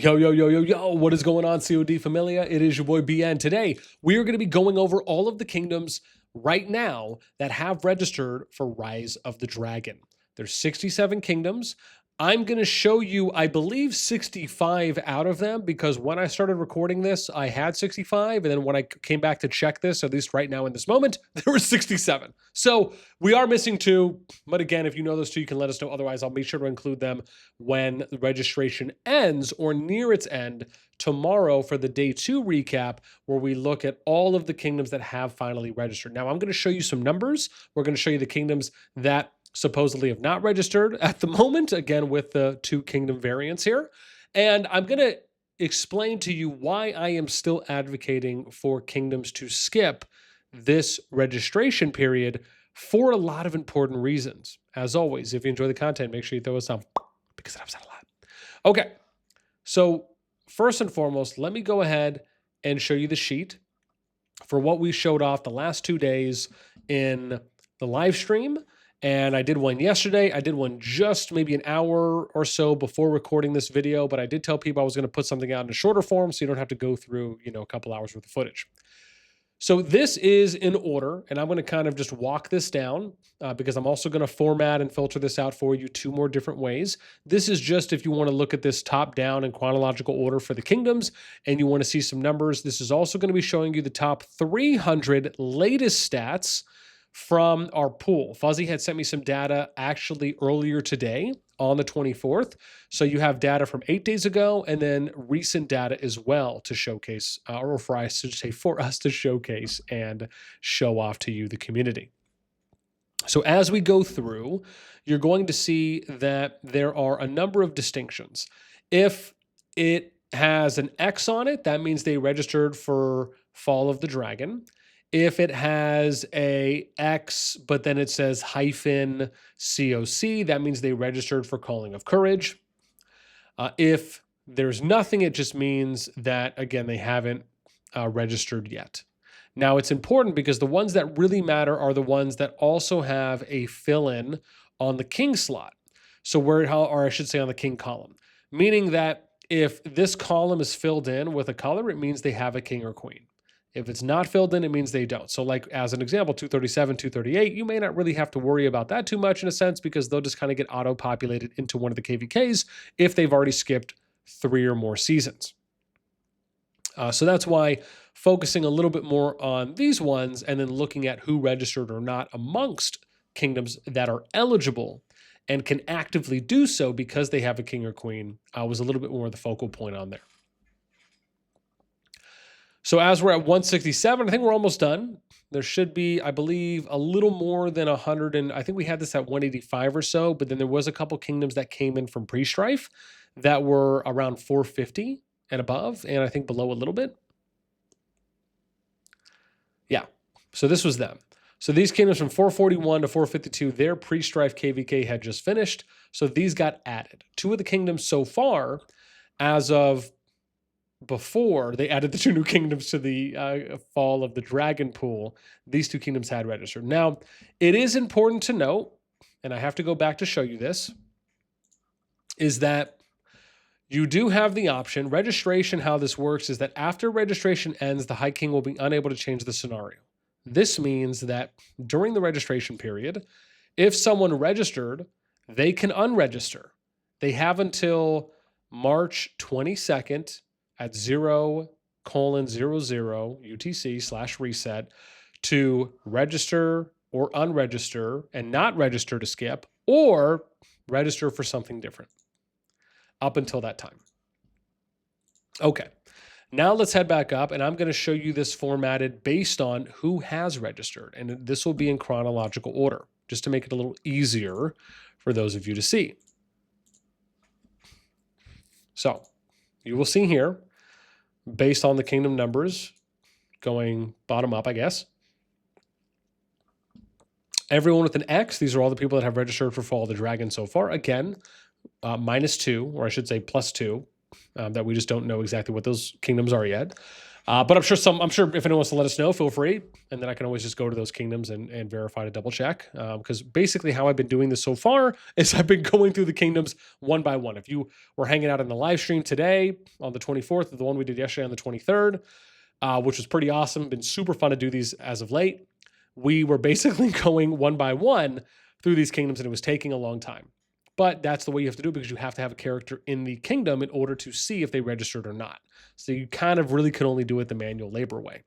Yo, yo, yo, yo, yo, what is going on, COD Familia? It is your boy BN. Today, we are going to be going over all of the kingdoms right now that have registered for Rise of the Dragon. There's 67 kingdoms. I'm going to show you, I believe, 65 out of them, because when I started recording this, I had 65, and then when I came back to check this, at least right now in this moment, there were 67. So we are missing 2, but again, if you know those 2, you can let us know. Otherwise, I'll make sure to include them when the registration ends or near its end tomorrow for the day 2 recap, where we look at all of the kingdoms that have finally registered. Now, I'm going to show you some numbers. We're going to show you the kingdoms that supposedly have not registered at the moment, again, with the 2 kingdom variants here. And I'm going to explain to you why I am still advocating for kingdoms to skip this registration period for a lot of important reasons. As always, if you enjoy the content, make sure you throw us some, because it helps out a lot. Okay, so first and foremost, let me go ahead and show you the sheet for what we showed off the last 2 days in the live stream. And I did one yesterday. I did one just maybe an hour or so before recording this video, but I did tell people I was going to put something out in a shorter form so you don't have to go through, a couple hours worth of footage. So this is in order, and I'm going to kind of just walk this down because I'm also going to format and filter this out for you 2 more different ways. This is just if you want to look at this top down in chronological order for the kingdoms and you want to see some numbers. This is also going to be showing you the top 300 latest stats from our pool. Fuzzy had sent me some data actually earlier today on the 24th. So you have data from 8 days ago and then recent data as well to showcase, or for us to showcase and show off to you, the community. So as we go through, you're going to see that there are a number of distinctions. If it has an X on it, that means they registered for Fall of the Dragon. If it has a X, but then it says hyphen COC, that means they registered for Calling of Courage. If there's nothing, it just means that, again, they haven't registered yet. Now, it's important because the ones that really matter are the ones that also have a fill-in on the king slot. So or I should say on the king column, meaning that if this column is filled in with a color, it means they have a king or queen. If it's not filled in, it means they don't. So like as an example, 237, 238, you may not really have to worry about that too much in a sense, because they'll just kind of get auto-populated into one of the KvKs if they've already skipped 3 or more seasons. So that's why focusing a little bit more on these ones and then looking at who registered or not amongst kingdoms that are eligible and can actively do so because they have a king or queen was a little bit more of the focal point on there. So as we're at 167, I think we're almost done. There should be, I believe, a little more than 100, and I think we had this at 185 or so, but then there was a couple kingdoms that came in from pre-strife that were around 450 and above, and I think below a little bit. Yeah, so this was them. So these kingdoms from 441 to 452, their pre-strife KvK had just finished, so these got added. 2 of the kingdoms so far, as of before they added the 2 new kingdoms to the Fall of the Dragon pool, these 2 kingdoms had registered. Now, it is important to note, and I have to go back to show you this, is that you do have the option. Registration, how this works is that after registration ends, the High King will be unable to change the scenario. This means that during the registration period, if someone registered, they can unregister. They have until March 22nd at 0:00 UTC/reset to register or unregister and not register to skip, or register for something different up until that time. Okay, now let's head back up, and I'm going to show you this formatted based on who has registered, and this will be in chronological order, just to make it a little easier for those of you to see. So you will see here, based on the kingdom numbers, going bottom up, I guess. Everyone with an X, these are all the people that have registered for Fall of the Dragon so far. Again, -2, or I should say +2, that we just don't know exactly what those kingdoms are yet. But I'm sure if anyone wants to let us know, feel free. And then I can always just go to those kingdoms and verify to double check. Because basically how I've been doing this so far is I've been going through the kingdoms one by one. If you were hanging out in the live stream today on the 24th, the one we did yesterday on the 23rd, which was pretty awesome, been super fun to do these as of late. We were basically going one by one through these kingdoms and it was taking a long time. But that's the way you have to do it because you have to have a character in the kingdom in order to see if they registered or not. So you kind of really can only do it the manual labor way.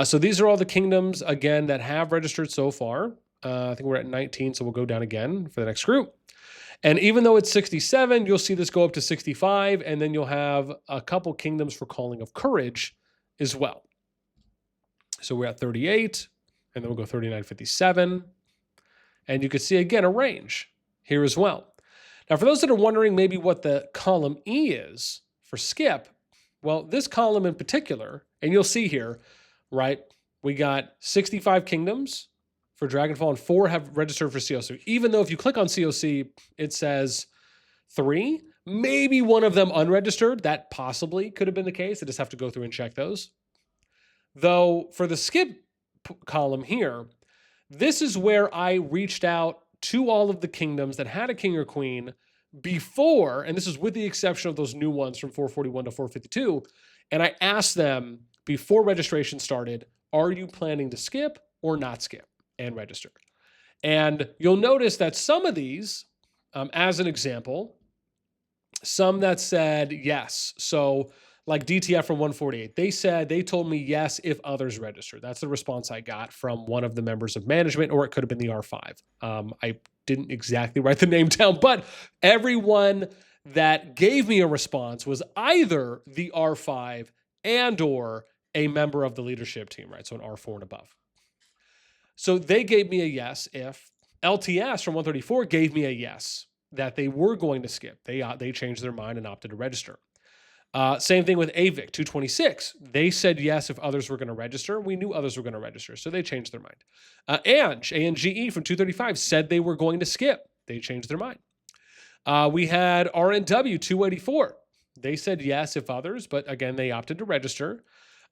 So these are all the kingdoms, again, that have registered so far. I think we're at 19, so we'll go down again for the next group. And even though it's 67, you'll see this go up to 65, and then you'll have a couple kingdoms for Calling of Courage as well. So we're at 38, and then we'll go 39, 57. And you can see, again, a range here as well. Now, for those that are wondering maybe what the column E is for skip, well, this column in particular, and you'll see here, right, we got 65 kingdoms for Dragonfall and 4 have registered for COC. Even though if you click on COC, it says 3, maybe one of them unregistered. That possibly could have been the case. I just have to go through and check those. Though for the skip column here, this is where I reached out to all of the kingdoms that had a king or queen before, and this is with the exception of those new ones from 441 to 452, and I asked them before registration started, are you planning to skip or not skip and register? And you'll notice that some of these, as an example, some that said yes. So like DTF from 148, they told me yes if others register. That's the response I got from one of the members of management, or it could have been the R5. I didn't exactly write the name down, but everyone that gave me a response was either the R5 and or a member of the leadership team, right? So an R4 and above. So they gave me a yes if LTS from 134 gave me a yes that they were going to skip. They changed their mind and opted to register. Same thing with AVIC 226. They said yes if others were going to register. We knew others were going to register, so they changed their mind. ANGE from 235 said they were going to skip. They changed their mind. We had RNW 284. They said yes if others, but again, they opted to register.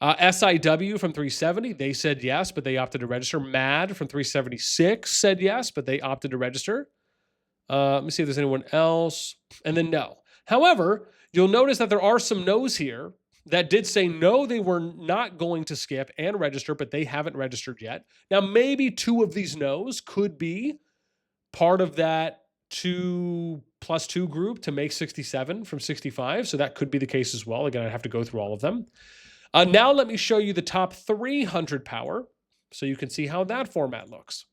SIW from 370, they said yes, but they opted to register. MAD from 376 said yes, but they opted to register. Let me see if there's anyone else. And then no. However, you'll notice that there are some no's here that did say no, they were not going to skip and register, but they haven't registered yet. Now, maybe 2 of these no's could be part of that 2+2 group to make 67 from 65. So that could be the case as well. Again, I'd have to go through all of them. Now let me show you the top 300 power so you can see how that format looks.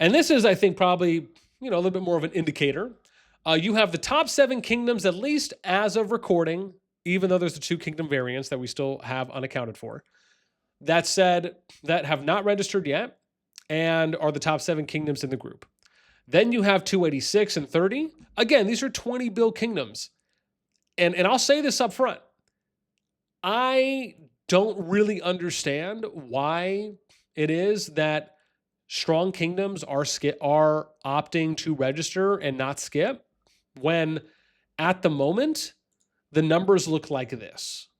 And this is, I think, probably, a little bit more of an indicator. You have the top 7 kingdoms, at least as of recording, even though there's the 2 kingdom variants that we still have unaccounted for. That said, that have not registered yet and are the top 7 kingdoms in the group. Then you have 286 and 30. Again, these are 20 bill kingdoms. And I'll say this up front. I don't really understand why it is that strong kingdoms are opting to register and not skip when at the moment the numbers look like this,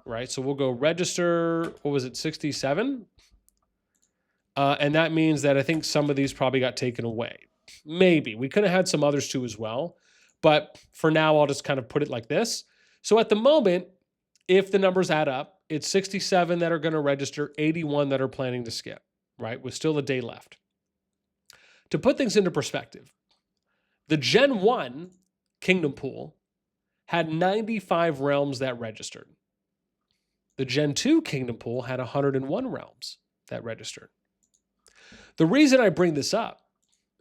right? So we'll go register, 67? And that means that I think some of these probably got taken away. Maybe. We could have had some others too as well. But for now, I'll just kind of put it like this. So at the moment, if the numbers add up, it's 67 that are going to register, 81 that are planning to skip, right? With still a day left. To put things into perspective, the Gen 1 Kingdom Pool had 95 realms that registered. The Gen 2 Kingdom Pool had 101 realms that registered. The reason I bring this up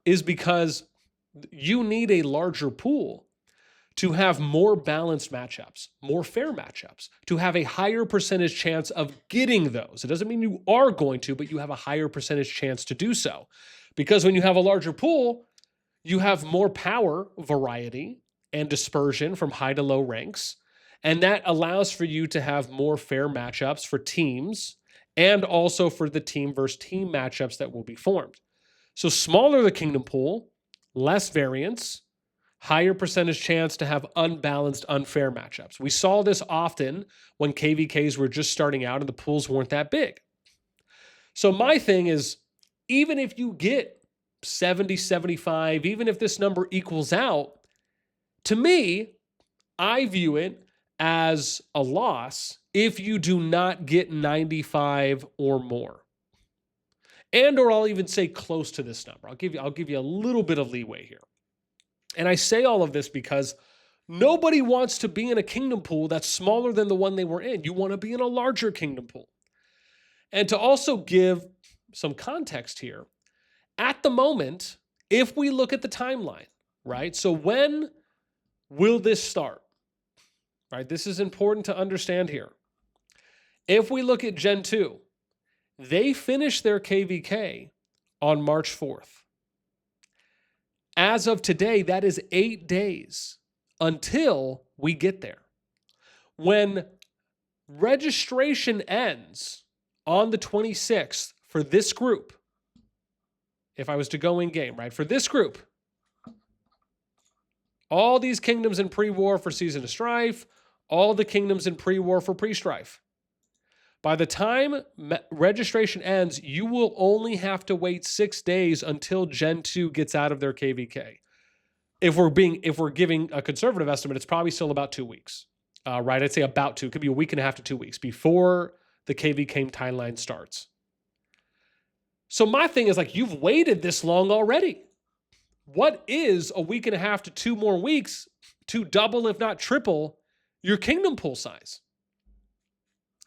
is because you need a larger pool to have more balanced matchups, more fair matchups, to have a higher percentage chance of getting those. It doesn't mean you are going to, but you have a higher percentage chance to do so. Because when you have a larger pool, you have more power, variety, and dispersion from high to low ranks. And that allows for you to have more fair matchups for teams and also for the team versus team matchups that will be formed. So smaller the kingdom pool, less variance, higher percentage chance to have unbalanced, unfair matchups. We saw this often when KvKs were just starting out and the pools weren't that big. So my thing is, even if you get 70, 75, even if this number equals out, to me, I view it as a loss if you do not get 95 or more. And or I'll even say close to this number. I'll give you a little bit of leeway here. And I say all of this because nobody wants to be in a kingdom pool that's smaller than the one they were in. You want to be in a larger kingdom pool. And to also give some context here, at the moment, if we look at the timeline, right? So when will this start? Right? This is important to understand here. If we look at Gen 2, they finished their KvK on March 4th. As of today, that is 8 days until we get there. When registration ends on the 26th for this group, if I was to go in game, right, for this group, all these kingdoms in pre-war for Season of Strife, all the kingdoms in pre-war for pre-strife. By the time registration ends, you will only have to wait 6 days until Gen 2 gets out of their KvK. If we're giving a conservative estimate, it's probably still about 2 weeks, right? I'd say about 2. It could be a week and a half to 2 weeks before the KvK timeline starts. So my thing is, like, you've waited this long already. What is a week and a half to 2 more weeks to double, if not triple, your kingdom pool size?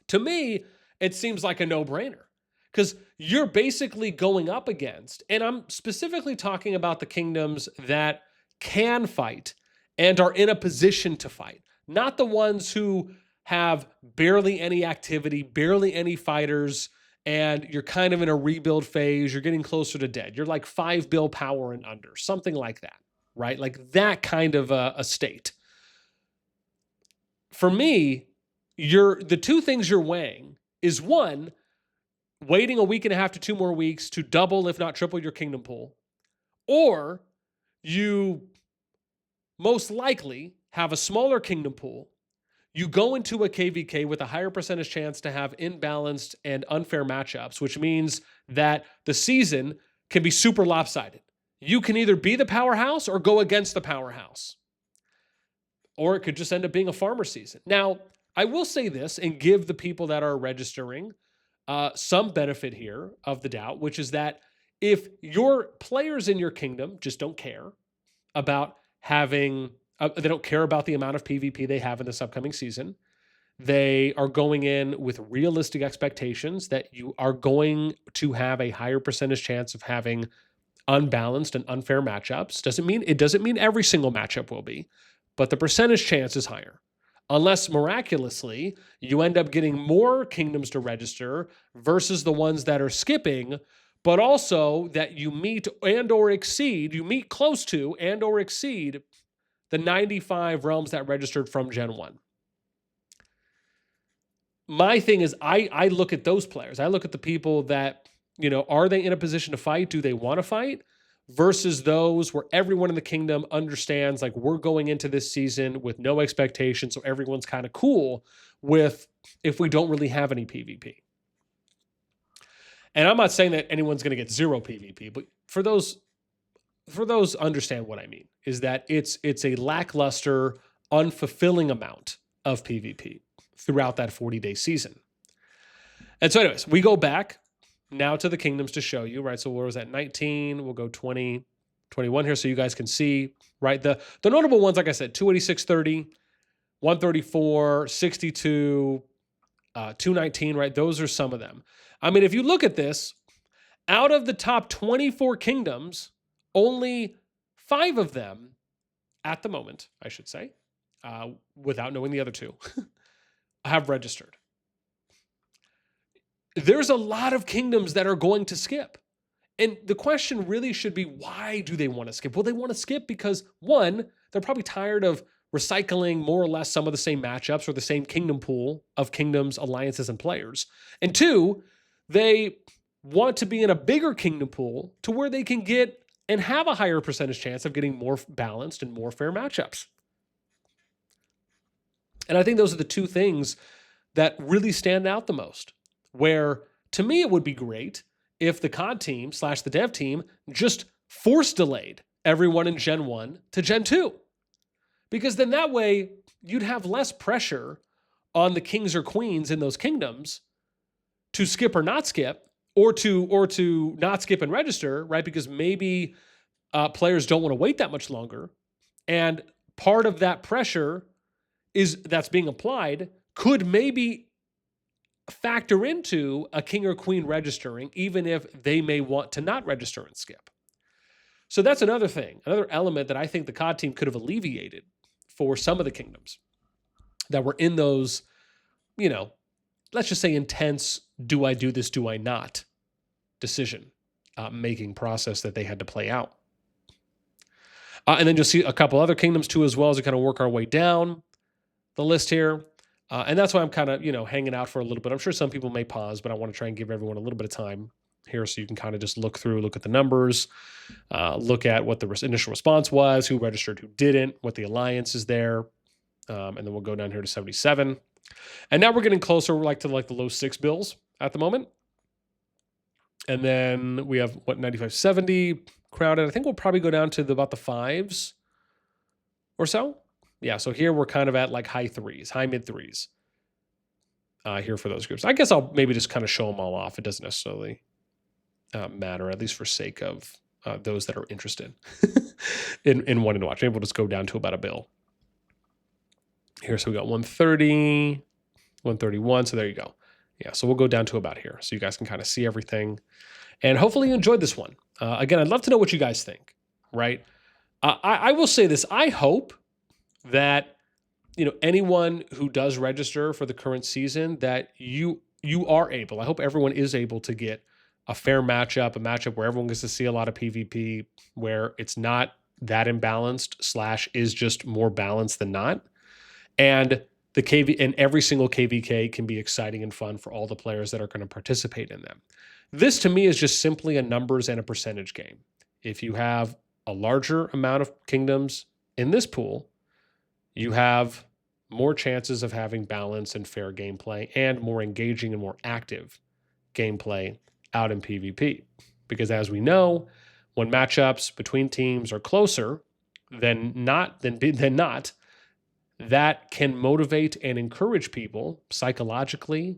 To me, it seems like a no-brainer because you're basically going up against, and I'm specifically talking about the kingdoms that can fight and are in a position to fight, not the ones who have barely any activity, barely any fighters, and you're kind of in a rebuild phase. You're getting closer to dead. You're like 5 bill power and under, something like that, right? Like that kind of a state. For me, the two things you're weighing is, one, waiting a week and a half to 2 more weeks to double, if not triple, your kingdom pool, or you most likely have a smaller kingdom pool. You go into a KvK with a higher percentage chance to have imbalanced and unfair matchups, which means that the season can be super lopsided. You can either be the powerhouse or go against the powerhouse. Or it could just end up being a farmer season. Now, I will say this and give the people that are registering some benefit here of the doubt, which is that if your players in your kingdom just don't care about having, they don't care about the amount of PvP they have in this upcoming season, they are going in with realistic expectations that you are going to have a higher percentage chance of having unbalanced and unfair matchups. It doesn't mean every single matchup will be, but the percentage chance is higher. Unless miraculously you end up getting more kingdoms to register versus the ones that are skipping, but also that you meet close to and or exceed the 95 realms that registered from Gen 1. My thing is, I look at those players. I look at the people that, are they in a position to fight? Do they want to fight? Versus those where everyone in the kingdom understands, like, we're going into this season with no expectations, so everyone's kind of cool with if we don't really have any PvP. And I'm not saying that anyone's going to get 0 PvP, but for those understand what I mean, is that it's a lackluster, unfulfilling amount of PvP throughout that 40-day season. And so anyways, we go back now to the kingdoms to show you, right? So where was that? 19, we'll go 20, 21 here so you guys can see, right? The notable ones, like I said, 286.30, 134, 62, 219, right? Those are some of them. I mean, if you look at this, out of the top 24 kingdoms, only 5 of them, at the moment, I should say, without knowing the other 2, have registered. There's a lot of kingdoms that are going to skip. And the question really should be, why do they want to skip? Well, they want to skip because, one, they're probably tired of recycling more or less some of the same matchups or the same kingdom pool of kingdoms, alliances, and players. And 2, they want to be in a bigger kingdom pool to where they can get and have a higher percentage chance of getting more balanced and more fair matchups. And I think those are the two things that really stand out the most, where to me it would be great if the COD team / the dev team just force delayed everyone in Gen 1 to Gen 2. Because then that way you'd have less pressure on the kings or queens in those kingdoms to skip or not skip, or to not skip and register, right? Because maybe players don't want to wait that much longer. And part of that pressure that's being applied could maybe factor into a king or queen registering, even if they may want to not register and skip. So that's another thing, another element that I think the COD team could have alleviated for some of the kingdoms that were in those, let's just say intense, do I do this, do I not decision making process that they had to play out. And then you'll see a couple other kingdoms too, as well, as we kind of work our way down the list here. And that's why I'm kind of, hanging out for a little bit. I'm sure some people may pause, but I want to try and give everyone a little bit of time here so you can kind of just look at the numbers, look at what the initial response was, who registered, who didn't, what the alliance is there. And then we'll go down here to 77. And now we're getting closer to the low 6 bills at the moment. And then we have 95, 70 crowded. I think we'll probably go down to about the 5s or so. Yeah, so here we're kind of at like high mid 3s here for those groups. I guess I'll maybe just kind of show them all off. It doesn't necessarily matter, at least for sake of those that are interested in wanting to watch. Maybe we'll just go down to about a bill. Here, so we got 130, 131, so there you go. Yeah, so we'll go down to about here so you guys can kind of see everything. And hopefully you enjoyed this one. Again, I'd love to know what you guys think, right? I will say this. I hope that, anyone who does register for the current season, that you are able, I hope everyone is able to get a fair matchup, a matchup where everyone gets to see a lot of PvP, where it's not that imbalanced / is just more balanced than not. And every single KvK can be exciting and fun for all the players that are going to participate in them. This to me is just simply a numbers and a percentage game. If you have a larger amount of kingdoms in this pool, you have more chances of having balance and fair gameplay and more engaging and more active gameplay out in PvP. Because as we know, when matchups between teams are closer than not, that can motivate and encourage people psychologically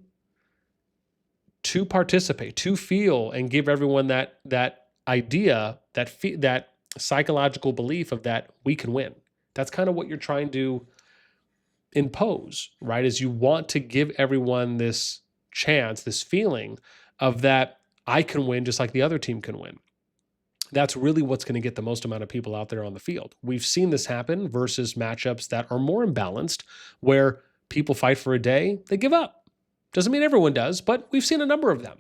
to participate, to feel, and give everyone that idea, that psychological belief of that we can win. That's kind of what you're trying to impose, right? Is you want to give everyone this chance, this feeling of that I can win just like the other team can win. That's really what's going to get the most amount of people out there on the field. We've seen this happen versus matchups that are more imbalanced, where people fight for a day, they give up. Doesn't mean everyone does, but we've seen a number of them.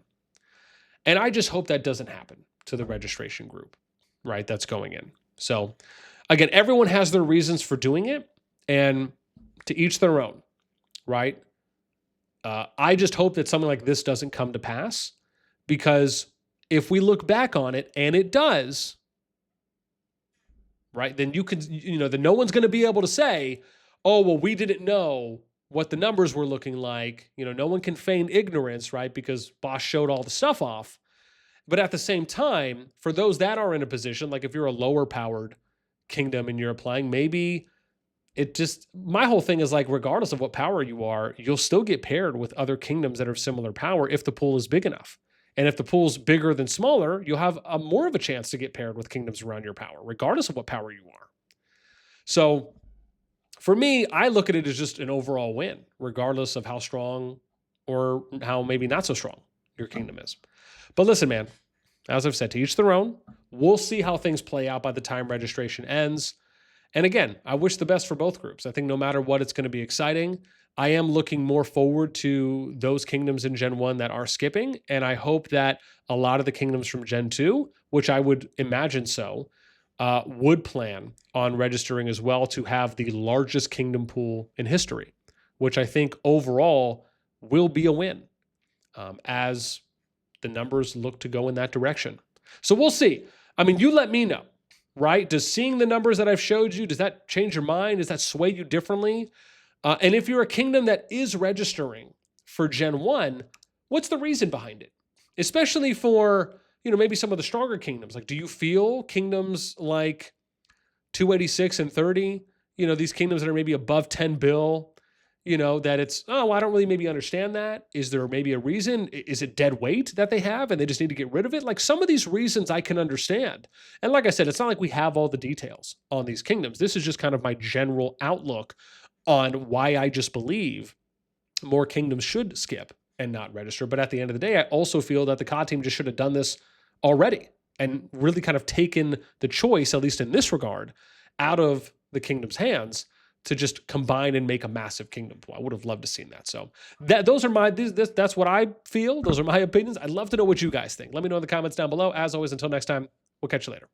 And I just hope that doesn't happen to the registration group, right? That's going in. So again, everyone has their reasons for doing it, and to each their own, right? I just hope that something like this doesn't come to pass, because if we look back on it and it does, right, then then no one's going to be able to say, oh, well, we didn't know what the numbers were looking like. No one can feign ignorance, right? Because boss showed all the stuff off. But at the same time, for those that are in a position, like if you're a lower powered kingdom and you're applying, maybe my whole thing is like, regardless of what power you are, you'll still get paired with other kingdoms that are similar power if the pool is big enough. And if the pool's bigger than smaller, you'll have more of a chance to get paired with kingdoms around your power, regardless of what power you are. So for me, I look at it as just an overall win, regardless of how strong or how maybe not so strong your kingdom is. But listen, man, as I've said, to each their own. We'll see how things play out by the time registration ends. And again, I wish the best for both groups. I think no matter what, it's going to be exciting. I am looking more forward to those kingdoms in Gen 1 that are skipping, and I hope that a lot of the kingdoms from Gen 2, which I would imagine so, would plan on registering as well to have the largest kingdom pool in history, which I think overall will be a win as the numbers look to go in that direction. So we'll see. I mean, you let me know, right? Does seeing the numbers that I've showed you, does that change your mind? Does that sway you differently? And if you're a kingdom that is registering for Gen 1, what's the reason behind it? Especially for, maybe some of the stronger kingdoms. Like, do you feel kingdoms like 286 and 30, these kingdoms that are maybe above 10 bill, that it's, oh, I don't really maybe understand that. Is there maybe a reason? Is it dead weight that they have and they just need to get rid of it? Like, some of these reasons I can understand. And like I said, it's not like we have all the details on these kingdoms. This is just kind of my general outlook on why I just believe more kingdoms should skip and not register. But at the end of the day, I also feel that the CoD team just should have done this already and really kind of taken the choice, at least in this regard, out of the kingdom's hands to just combine and make a massive kingdom pool. I would have loved to seen that. So those are that's what I feel. Those are my opinions. I'd love to know what you guys think. Let me know in the comments down below. As always, until next time, we'll catch you later.